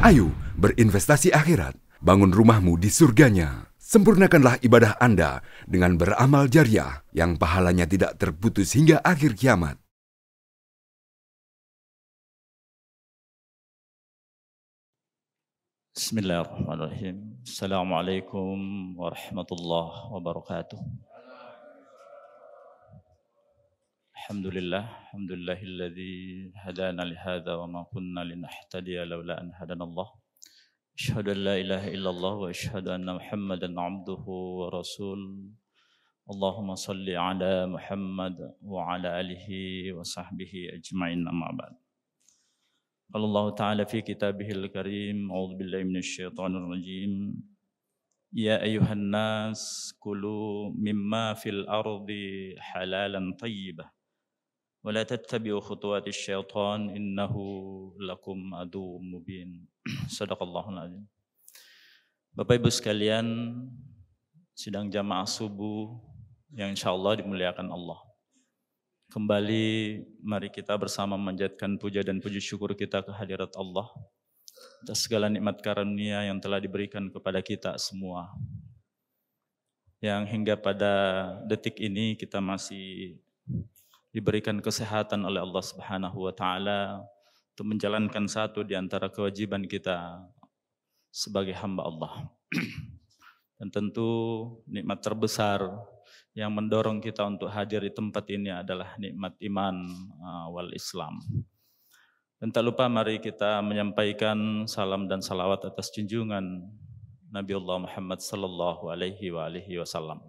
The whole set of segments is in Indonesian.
Ayo berinvestasi akhirat, bangun rumahmu di surganya. Sempurnakanlah ibadah Anda dengan beramal jariah yang pahalanya tidak terputus hingga akhir kiamat. Bismillahirrahmanirrahim. Assalamualaikum warahmatullahi wabarakatuh. Alhamdulillahilladzi hadana lihadza wa ma kunna linahtadiya laula an hadanallah. Asyhadu an la ilaha illallah wa asyhadu anna Muhammadan abduhu wa rasul. Allahumma salli ala Muhammad wa ala alihi wa sahbihi ajma'in, amma ba'd. قال الله تعالى في كتابه الكريم أعوذ بالله من الشيطان الرجيم يا أيها الناس كلوا مما في الأرض حلالا طيبا ولا تتبعوا خطوات الشيطان إنه لكم عدو مبين. Sadaqallahul azim. Bapak Ibu sekalian, sidang jamaah subuh yang insyaallah dimuliakan Allah. Kembali mari kita bersama memanjatkan puja dan puji syukur kita kehadirat Allah atas segala nikmat karunia yang telah diberikan kepada kita semua. Yang hingga pada detik ini kita masih diberikan kesehatan oleh Allah Subhanahu wa taala untuk menjalankan satu di antara kewajiban kita sebagai hamba Allah. Dan tentu nikmat terbesar yang mendorong kita untuk hadir di tempat ini adalah nikmat iman wal Islam. Dan tak lupa mari kita menyampaikan salam dan salawat atas junjungan Nabiullah Muhammad sallallahu alaihi wasallam.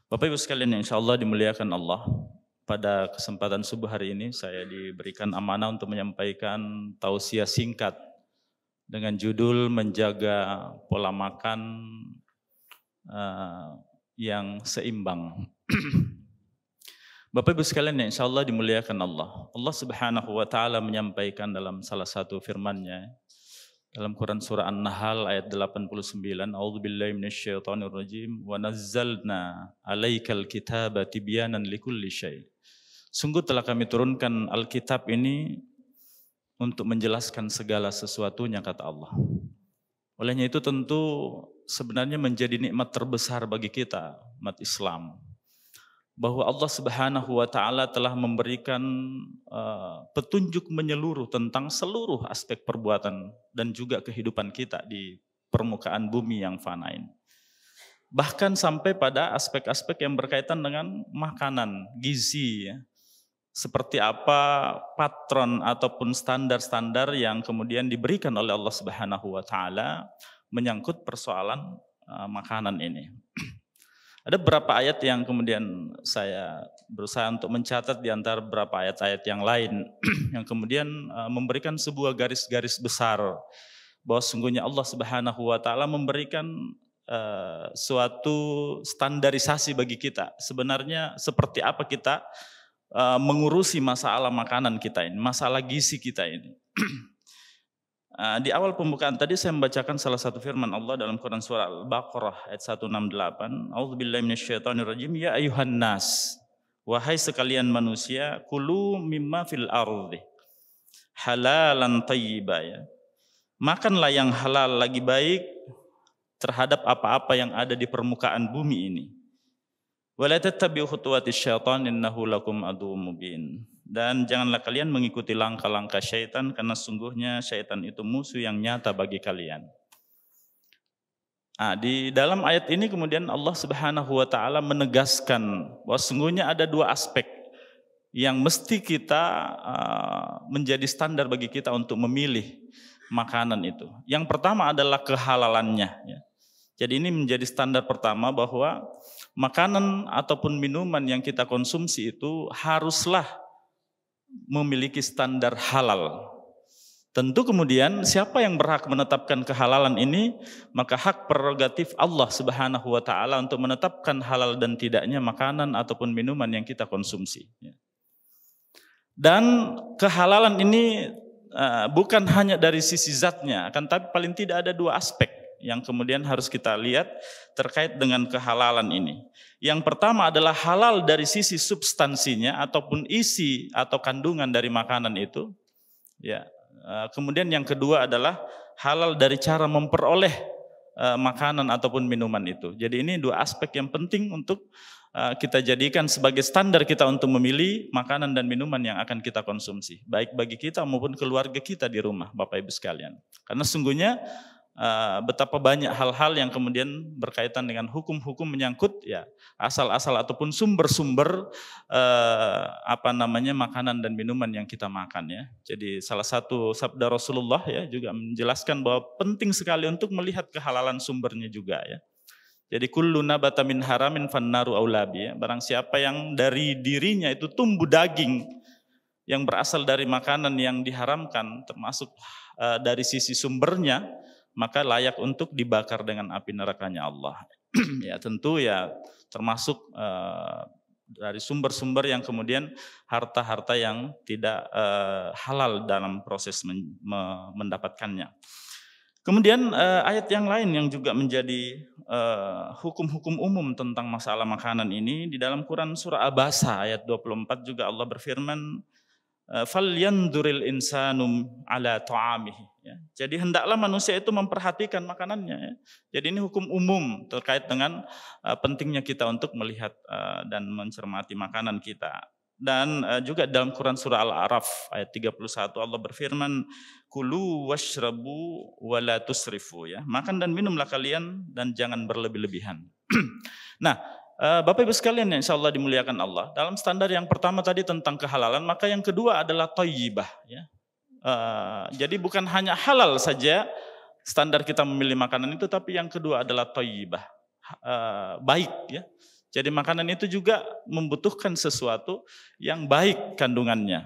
Bapak Ibu sekalian yang insyaallah dimuliakan Allah, pada kesempatan subuh hari ini saya diberikan amanah untuk menyampaikan tausiah singkat dengan judul menjaga pola makan yang seimbang. Bapak Ibu sekalian yang insyaallah dimuliakan Allah. Allah Subhanahu wa taala menyampaikan dalam salah satu firman-Nya dalam Quran surah An-Nahl ayat 89, A'udzubillahi minasyaitonirrajim wa nazzalna 'alaikal kitaba tibyanan likulli syai'. Sungguh telah kami turunkan Alkitab ini untuk menjelaskan segala sesuatunya, kata Allah. Olehnya itu tentu sebenarnya menjadi nikmat terbesar bagi kita, umat Islam, bahwa Allah Subhanahu wa taala telah memberikan petunjuk menyeluruh tentang seluruh aspek perbuatan dan juga kehidupan kita di permukaan bumi yang fana ini. Bahkan sampai pada aspek-aspek yang berkaitan dengan makanan, gizi, ya. Seperti apa patron ataupun standar-standar yang kemudian diberikan oleh Allah Subhanahu wa taala menyangkut persoalan makanan ini. Ada beberapa ayat yang kemudian saya berusaha untuk mencatat di antara beberapa ayat-ayat yang lain yang kemudian memberikan sebuah garis-garis besar bahwa sungguhnya Allah Subhanahu wa taala memberikan suatu standarisasi bagi kita. Sebenarnya seperti apa kita mengurusi masalah makanan kita ini, masalah gizi kita ini. Di awal pembukaan tadi saya membacakan salah satu firman Allah dalam Quran surah Al-Baqarah ayat 168. A'udzubillahi minasyaitonirrajim. Ya ayuhan nas, wahai sekalian manusia, kulu mimma fil ardi halalan thayyiba, ya. Makanlah yang halal lagi baik terhadap apa-apa yang ada di permukaan bumi ini. Wala tattabi'u khutuwatis syaitan innahu lakum aduwwum mubin. Dan janganlah kalian mengikuti langkah-langkah syaitan karena sungguhnya syaitan itu musuh yang nyata bagi kalian. Di dalam ayat ini kemudian Allah Subhanahu wa taala menegaskan bahwa sungguhnya ada dua aspek yang mesti kita menjadi standar bagi kita untuk memilih makanan itu. Yang pertama adalah kehalalannya, ya. Jadi ini menjadi standar pertama bahwa makanan ataupun minuman yang kita konsumsi itu haruslah memiliki standar halal. Tentu kemudian siapa yang berhak menetapkan kehalalan ini, maka hak prerogatif Allah Subhanahu wa taala untuk menetapkan halal dan tidaknya makanan ataupun minuman yang kita konsumsi. Dan kehalalan ini bukan hanya dari sisi zatnya, akan tapi paling tidak ada dua aspek yang kemudian harus kita lihat terkait dengan kehalalan ini. Yang pertama adalah halal dari sisi substansinya ataupun isi atau kandungan dari makanan itu, ya, Kemudian yang kedua adalah halal dari cara memperoleh makanan ataupun minuman itu. Jadi ini dua aspek yang penting untuk kita jadikan sebagai standar kita untuk memilih makanan dan minuman yang akan kita konsumsi, baik bagi kita maupun keluarga kita di rumah, Bapak Ibu sekalian. Karena sesungguhnya betapa banyak hal-hal yang kemudian berkaitan dengan hukum-hukum menyangkut ya asal-asal ataupun sumber-sumber makanan dan minuman yang kita makan ya. Jadi salah satu sabda Rasulullah ya juga menjelaskan bahwa penting sekali untuk melihat kehalalan sumbernya juga ya. Jadi kullu nabata min haramin fannaru aulabi ya. Barang siapa yang dari dirinya itu tumbuh daging yang berasal dari makanan yang diharamkan termasuk dari sisi sumbernya, maka layak untuk dibakar dengan api nerakanya Allah. Ya tentu ya termasuk dari sumber-sumber yang kemudian harta-harta yang tidak halal dalam proses mendapatkannya. Kemudian ayat yang lain yang juga menjadi hukum-hukum umum tentang masalah makanan ini di dalam Quran surah Abasa ayat 24 juga Allah berfirman, "Falyanzuril insanu ala ta'amihi." Ya. Jadi hendaklah manusia itu memperhatikan makanannya. Ya. Jadi ini hukum umum terkait dengan pentingnya kita untuk melihat dan mencermati makanan kita. Dan juga dalam Quran surah Al-A'raf ayat 31 Allah berfirman, "Kulu washrabu wa la tusrifu." Ya. Makan dan minumlah kalian dan jangan berlebih-lebihan. Nah, Bapak Ibu sekalian yang insyaallah dimuliakan Allah, dalam standar yang pertama tadi tentang kehalalan, maka yang kedua adalah thayyibah ya. Jadi bukan hanya halal saja standar kita memilih makanan itu, tapi yang kedua adalah thayyibah, baik ya. Jadi makanan itu juga membutuhkan sesuatu yang baik kandungannya.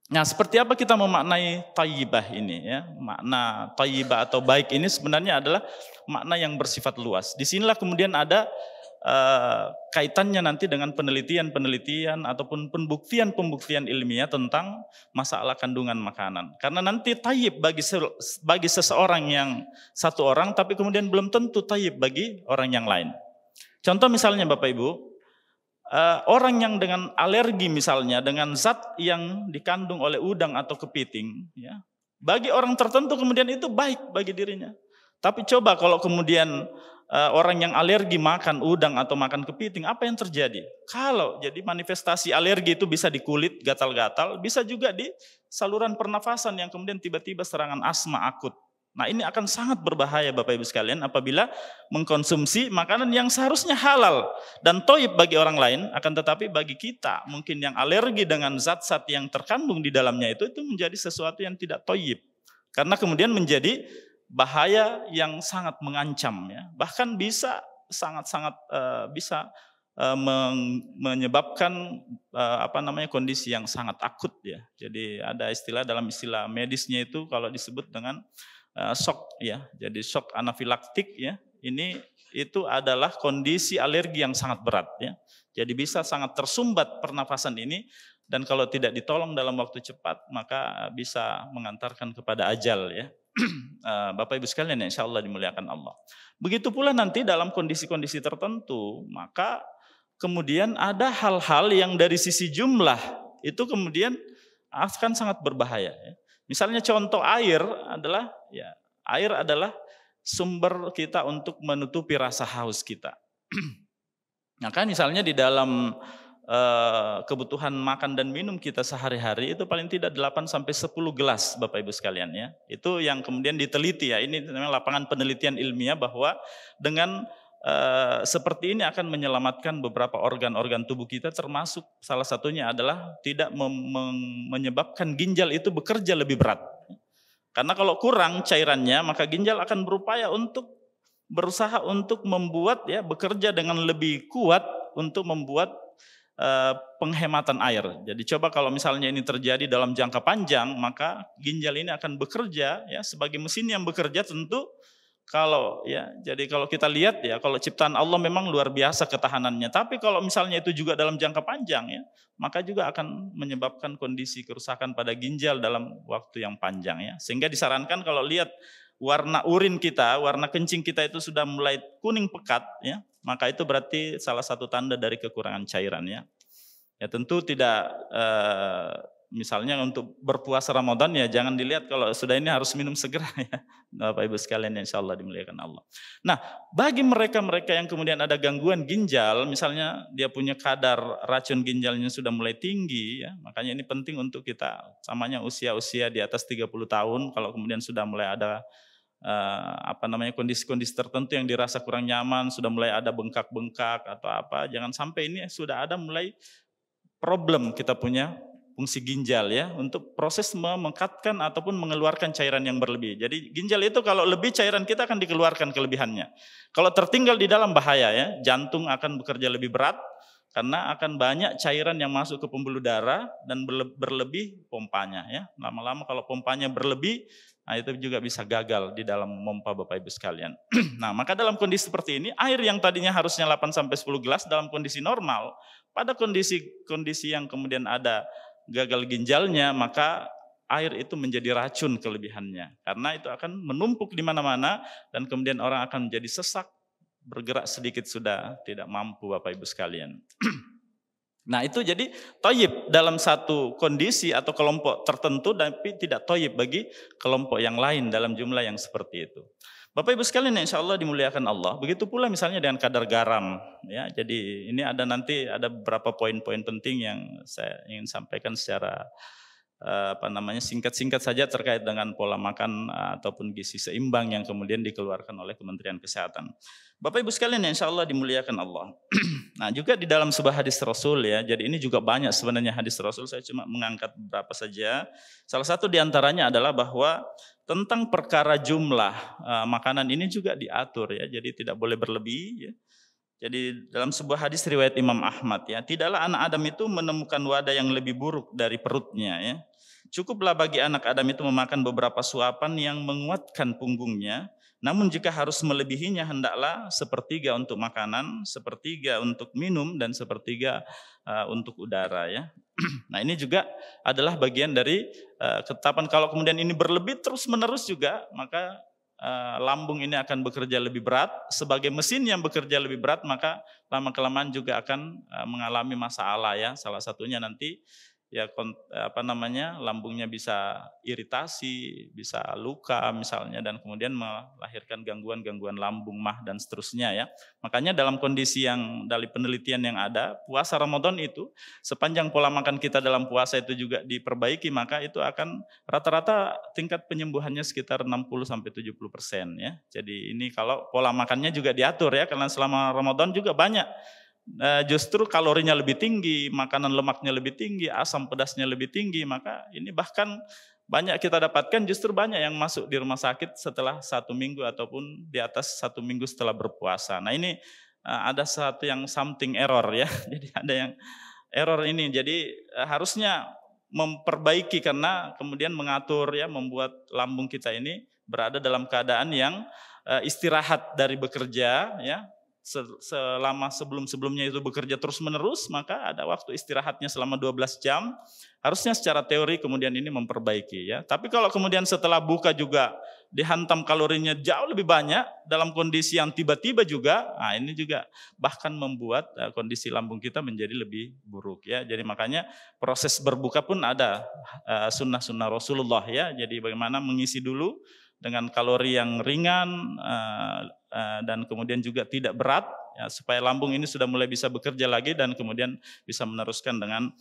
Nah, seperti apa kita memaknai thayyibah ini ya? Makna thayyibah atau baik ini sebenarnya adalah makna yang bersifat luas. Disinilah kemudian ada kaitannya nanti dengan penelitian-penelitian ataupun pembuktian-pembuktian ilmiah tentang masalah kandungan makanan. Karena nanti thayyib bagi seseorang yang satu orang, tapi kemudian belum tentu thayyib bagi orang yang lain. Contoh misalnya Bapak Ibu, orang yang dengan alergi misalnya dengan zat yang dikandung oleh udang atau kepiting, ya, bagi orang tertentu kemudian itu baik bagi dirinya. Tapi coba kalau kemudian orang yang alergi makan udang atau makan kepiting, apa yang terjadi? Kalau jadi manifestasi alergi itu bisa di kulit, gatal-gatal, bisa juga di saluran pernafasan yang kemudian tiba-tiba serangan asma akut. Nah ini akan sangat berbahaya Bapak Ibu sekalian apabila mengkonsumsi makanan yang seharusnya halal dan thayyib bagi orang lain, akan tetapi bagi kita mungkin yang alergi dengan zat-zat yang terkandung di dalamnya itu menjadi sesuatu yang tidak thayyib. Karena kemudian menjadi bahaya yang sangat mengancam ya. Bahkan bisa sangat-sangat bisa menyebabkan kondisi yang sangat akut ya. Jadi ada istilah dalam istilah medisnya itu kalau disebut dengan shock ya. Jadi shock anafilaktik ya. Ini itu adalah kondisi alergi yang sangat berat ya. Jadi bisa sangat tersumbat pernafasan ini dan kalau tidak ditolong dalam waktu cepat maka bisa mengantarkan kepada ajal ya. Bapak Ibu sekalian yang insyaallah dimuliakan Allah. Begitu pula nanti dalam kondisi-kondisi tertentu maka kemudian ada hal-hal yang dari sisi jumlah itu kemudian akan sangat berbahaya ya. Misalnya contoh air adalah sumber kita untuk menutupi rasa haus kita. Maka misalnya di dalam kebutuhan makan dan minum kita sehari-hari itu paling tidak 8 sampai 10 gelas Bapak Ibu sekalian ya. Itu yang kemudian diteliti ya. Ini memang lapangan penelitian ilmiah bahwa dengan seperti ini akan menyelamatkan beberapa organ-organ tubuh kita, termasuk salah satunya adalah tidak menyebabkan ginjal itu bekerja lebih berat. Karena kalau kurang cairannya maka ginjal akan berusaha untuk membuat ya bekerja dengan lebih kuat untuk membuat penghematan air. Jadi coba kalau misalnya ini terjadi dalam jangka panjang maka ginjal ini akan bekerja ya sebagai mesin yang bekerja tentu. Jadi kalau kita lihat ya, kalau ciptaan Allah memang luar biasa ketahanannya. Tapi kalau misalnya itu juga dalam jangka panjang ya, maka juga akan menyebabkan kondisi kerusakan pada ginjal dalam waktu yang panjang ya. Sehingga disarankan kalau lihat warna urin kita, warna kencing kita itu sudah mulai kuning pekat ya, maka itu berarti salah satu tanda dari kekurangan cairan ya. Ya tentu tidak Misalnya untuk berpuasa Ramadan ya jangan dilihat kalau sudah ini harus minum segera ya. Bapak Ibu sekalian yang insyaallah dimuliakan Allah. Nah, bagi mereka-mereka yang kemudian ada gangguan ginjal, misalnya dia punya kadar racun ginjalnya sudah mulai tinggi ya, makanya ini penting untuk kita samanya usia-usia di atas 30 tahun kalau kemudian sudah mulai ada kondisi-kondisi tertentu yang dirasa kurang nyaman, sudah mulai ada bengkak-bengkak atau apa, jangan sampai ini sudah ada mulai problem kita punya fungsi ginjal ya untuk proses memengkatkan ataupun mengeluarkan cairan yang berlebih. Jadi ginjal itu kalau lebih cairan kita akan dikeluarkan kelebihannya. Kalau tertinggal di dalam bahaya ya, jantung akan bekerja lebih berat karena akan banyak cairan yang masuk ke pembuluh darah dan berlebih pompanya ya. Lama-lama kalau pompanya berlebih, nah itu juga bisa gagal di dalam memompa Bapak Ibu sekalian. Nah, maka dalam kondisi seperti ini, air yang tadinya harusnya 8 sampai 10 gelas dalam kondisi normal, pada kondisi yang kemudian ada gagal ginjalnya, maka air itu menjadi racun kelebihannya. Karena itu akan menumpuk di mana-mana dan kemudian orang akan menjadi sesak, bergerak sedikit sudah tidak mampu Bapak Ibu sekalian. Nah itu jadi toyib dalam satu kondisi atau kelompok tertentu tapi tidak toyib bagi kelompok yang lain dalam jumlah yang seperti itu. Bapak Ibu sekalian yang insya Allah dimuliakan Allah, begitu pula misalnya dengan kadar garam. Ya, jadi ini nanti ada beberapa poin-poin penting yang saya ingin sampaikan secara singkat-singkat saja terkait dengan pola makan ataupun gizi seimbang yang kemudian dikeluarkan oleh Kementerian Kesehatan. Bapak Ibu sekalian yang insya Allah dimuliakan Allah. Nah juga di dalam sebuah hadis Rasul ya, jadi ini juga banyak sebenarnya hadis Rasul, saya cuma mengangkat beberapa saja. Salah satu diantaranya adalah bahwa tentang perkara jumlah makanan ini juga diatur ya, jadi tidak boleh berlebih ya. Jadi dalam sebuah hadis riwayat Imam Ahmad ya, tidaklah anak Adam itu menemukan wadah yang lebih buruk dari perutnya ya. Cukuplah bagi anak Adam itu memakan beberapa suapan yang menguatkan punggungnya, namun jika harus melebihinya hendaklah sepertiga untuk makanan, sepertiga untuk minum, dan sepertiga untuk udara ya. Nah ini juga adalah bagian dari ketetapan kalau kemudian ini berlebih terus menerus juga, maka lambung ini akan bekerja lebih berat. Sebagai mesin yang bekerja lebih berat, maka lama-kelamaan juga akan mengalami masalah ya. Salah satunya nanti ya lambungnya bisa iritasi, bisa luka misalnya, dan kemudian melahirkan gangguan-gangguan lambung, mah dan seterusnya ya. Makanya dalam kondisi yang dari penelitian yang ada, puasa Ramadan itu sepanjang pola makan kita dalam puasa itu juga diperbaiki, maka itu akan rata-rata tingkat penyembuhannya sekitar 60-70% ya. Jadi ini kalau pola makannya juga diatur ya, karena selama Ramadan juga banyak justru kalorinya lebih tinggi, makanan lemaknya lebih tinggi, asam pedasnya lebih tinggi, maka ini bahkan banyak kita dapatkan justru banyak yang masuk di rumah sakit setelah 1 minggu ataupun di atas 1 minggu setelah berpuasa. Nah ini ada satu yang something error ya, jadi ada yang error ini, jadi harusnya memperbaiki karena kemudian mengatur ya, membuat lambung kita ini berada dalam keadaan yang istirahat dari bekerja ya. Selama sebelumnya itu bekerja terus menerus, maka ada waktu istirahatnya selama 12 jam. Harusnya secara teori kemudian ini memperbaiki ya. Tapi kalau kemudian setelah buka juga dihantam kalorinya jauh lebih banyak dalam kondisi yang tiba-tiba juga, nah ini juga bahkan membuat kondisi lambung kita menjadi lebih buruk ya. Jadi makanya proses berbuka pun ada sunnah-sunnah Rasulullah ya. Jadi bagaimana mengisi dulu dengan kalori yang ringan dan kemudian juga tidak berat ya, supaya lambung ini sudah mulai bisa bekerja lagi dan kemudian bisa meneruskan dengan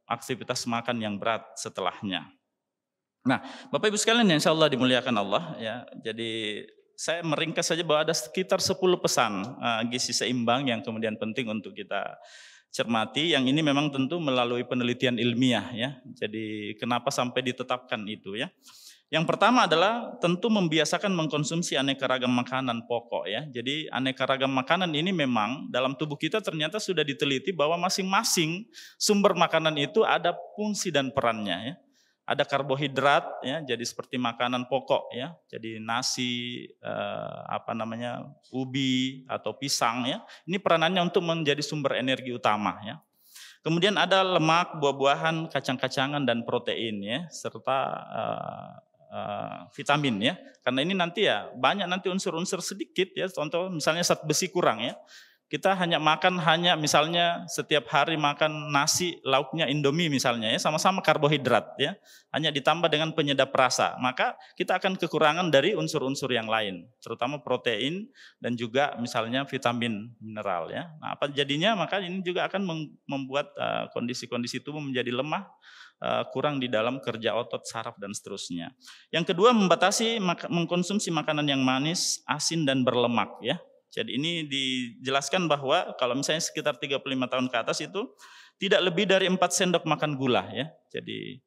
aktivitas makan yang berat setelahnya. Nah, Bapak Ibu sekalian yang insyaallah dimuliakan Allah ya. Jadi saya meringkas saja bahwa ada sekitar 10 pesan gizi seimbang yang kemudian penting untuk kita cermati, yang ini memang tentu melalui penelitian ilmiah ya. Jadi kenapa sampai ditetapkan itu ya. Yang pertama adalah tentu membiasakan mengkonsumsi aneka ragam makanan pokok ya. Jadi aneka ragam makanan ini memang dalam tubuh kita ternyata sudah diteliti bahwa masing-masing sumber makanan itu ada fungsi dan perannya ya. Ada karbohidrat ya, jadi seperti makanan pokok ya. Jadi nasi, ubi atau pisang ya. Ini peranannya untuk menjadi sumber energi utama ya. Kemudian ada lemak, buah-buahan, kacang-kacangan dan protein ya, serta vitamin ya. Karena ini nanti ya banyak nanti unsur-unsur sedikit ya. Contoh misalnya zat besi kurang ya. Kita hanya misalnya setiap hari makan nasi lauknya Indomie misalnya ya, sama-sama karbohidrat ya, hanya ditambah dengan penyedap rasa, maka kita akan kekurangan dari unsur-unsur yang lain, terutama protein dan juga misalnya vitamin mineral ya. Nah, apa jadinya? Maka ini juga akan membuat kondisi-kondisi tubuh menjadi lemah, kurang di dalam kerja otot, saraf dan seterusnya. Yang kedua, membatasi mengkonsumsi makanan yang manis, asin dan berlemak ya. Jadi ini dijelaskan bahwa kalau misalnya sekitar 35 tahun ke atas itu tidak lebih dari 4 sendok makan gula ya. Jadi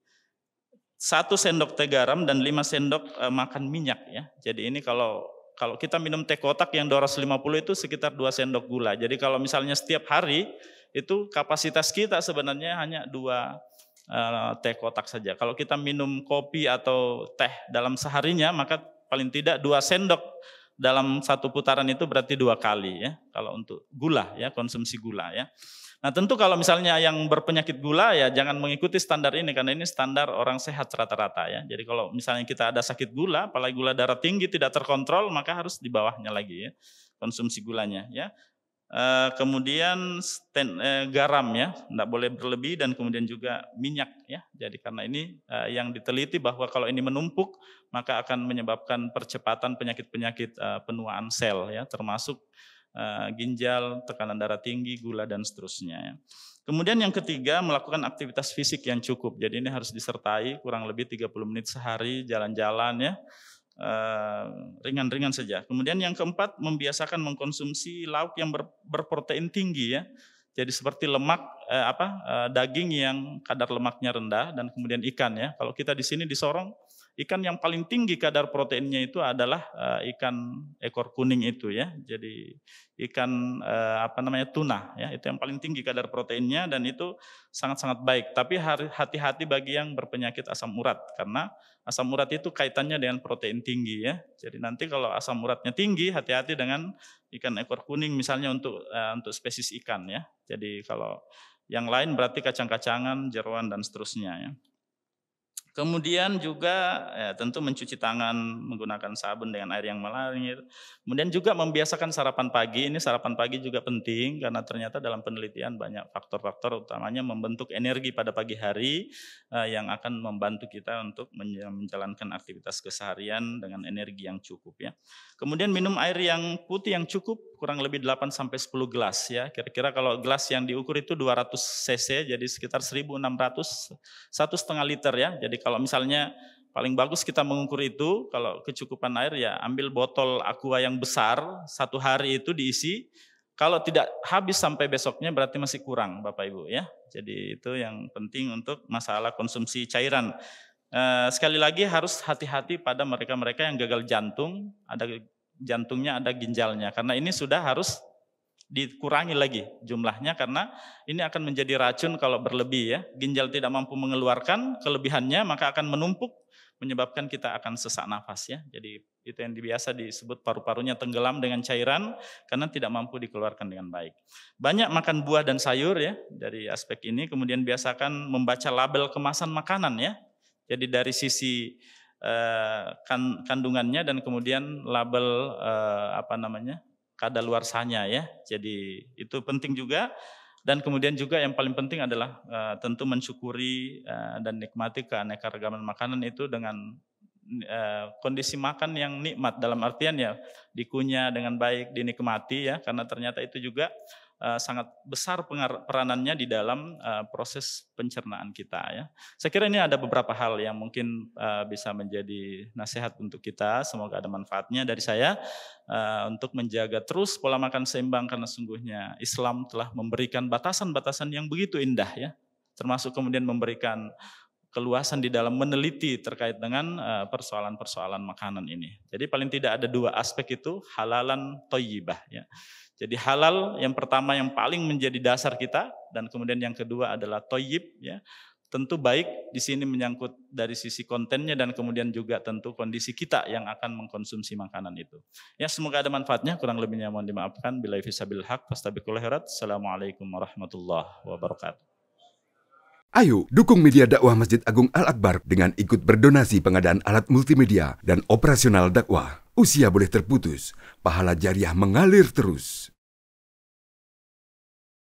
1 sendok teh garam dan 5 sendok makan minyak ya. Jadi ini kalau kita minum teh kotak yang 250 itu sekitar 2 sendok gula. Jadi kalau misalnya setiap hari itu kapasitas kita sebenarnya hanya 2 teh kotak saja. Kalau kita minum kopi atau teh dalam seharinya maka paling tidak 2 sendok dalam 1 putaran itu berarti 2 kali ya. Kalau untuk gula ya, konsumsi gula ya. Nah tentu kalau misalnya yang berpenyakit gula ya jangan mengikuti standar ini karena ini standar orang sehat rata-rata ya. Jadi kalau misalnya kita ada sakit gula, apalagi gula darah tinggi tidak terkontrol maka harus di bawahnya lagi ya konsumsi gulanya ya. Kemudian garam ya, tidak boleh berlebih dan kemudian juga minyak ya. Jadi karena ini yang diteliti bahwa kalau ini menumpuk maka akan menyebabkan percepatan penyakit-penyakit penuaan sel ya, termasuk ginjal, tekanan darah tinggi, gula dan seterusnya ya. Kemudian yang ketiga, melakukan aktivitas fisik yang cukup. Jadi ini harus disertai kurang lebih 30 menit sehari jalan-jalan ya. Ringan-ringan saja. Kemudian yang keempat, membiasakan mengkonsumsi lauk yang berprotein tinggi ya. Jadi seperti lemak daging yang kadar lemaknya rendah dan kemudian ikan ya. Kalau kita di sini di Sorong, ikan yang paling tinggi kadar proteinnya itu adalah ikan ekor kuning itu ya. Jadi ikan tuna ya, itu yang paling tinggi kadar proteinnya dan itu sangat-sangat baik. Tapi hati-hati bagi yang berpenyakit asam urat karena asam urat itu kaitannya dengan protein tinggi ya. Jadi nanti kalau asam uratnya tinggi, hati-hati dengan ikan ekor kuning misalnya untuk spesies ikan ya. Jadi kalau yang lain berarti kacang-kacangan, jeroan dan seterusnya ya. Kemudian juga tentu mencuci tangan menggunakan sabun dengan air yang mengalir. Kemudian juga membiasakan sarapan pagi. Ini sarapan pagi juga penting karena ternyata dalam penelitian banyak faktor-faktor utamanya membentuk energi pada pagi hari yang akan membantu kita untuk menjalankan aktivitas keseharian dengan energi yang cukup ya. Kemudian minum air yang putih yang cukup kurang lebih 8 sampai 10 gelas ya. Kira-kira kalau gelas yang diukur itu 200 cc jadi sekitar 1.600 1,5 liter ya. Jadi kalau misalnya paling bagus kita mengukur itu, kalau kecukupan air ya ambil botol aqua yang besar, 1 hari itu diisi. Kalau tidak habis sampai besoknya berarti masih kurang Bapak Ibu ya. Jadi itu yang penting untuk masalah konsumsi cairan. Sekali lagi harus hati-hati pada mereka-mereka yang gagal jantung, ada jantungnya, ada ginjalnya. Karena ini sudah harus dikurangi lagi jumlahnya karena ini akan menjadi racun kalau berlebih ya. Ginjal tidak mampu mengeluarkan kelebihannya maka akan menumpuk menyebabkan kita akan sesak nafas ya. Jadi itu yang biasa disebut paru-parunya tenggelam dengan cairan karena tidak mampu dikeluarkan dengan baik. Banyak makan buah dan sayur ya dari aspek ini. Kemudian biasakan membaca label kemasan makanan ya. Jadi dari sisi kandungannya dan kemudian label kadaluarsanya ya. Jadi itu penting juga. Dan kemudian juga yang paling penting adalah tentu mensyukuri dan nikmati keanekaragaman makanan itu dengan kondisi makan yang nikmat dalam artian ya dikunyah dengan baik, dinikmati ya karena ternyata itu juga sangat besar peranannya di dalam proses pencernaan kita ya. Saya kira ini ada beberapa hal yang mungkin bisa menjadi nasihat untuk kita. Semoga ada manfaatnya dari saya untuk menjaga terus pola makan seimbang karena sungguhnya Islam telah memberikan batasan-batasan yang begitu indah ya. Termasuk kemudian memberikan keluasan di dalam meneliti terkait dengan persoalan-persoalan makanan ini. Jadi paling tidak ada 2 aspek itu halalan thayyibah ya. Jadi halal yang pertama yang paling menjadi dasar kita dan kemudian yang kedua adalah thayyib ya. Tentu baik di sini menyangkut dari sisi kontennya dan kemudian juga tentu kondisi kita yang akan mengkonsumsi makanan itu. Ya semoga ada manfaatnya, kurang lebihnya mohon dimaafkan. Billahi fisabil haq, fastabiqul khairat. Assalamualaikum warahmatullahi wabarakatuh. Ayo dukung media dakwah Masjid Agung Al-Akbar dengan ikut berdonasi pengadaan alat multimedia dan operasional dakwah. Usia boleh terputus, pahala jariah mengalir terus.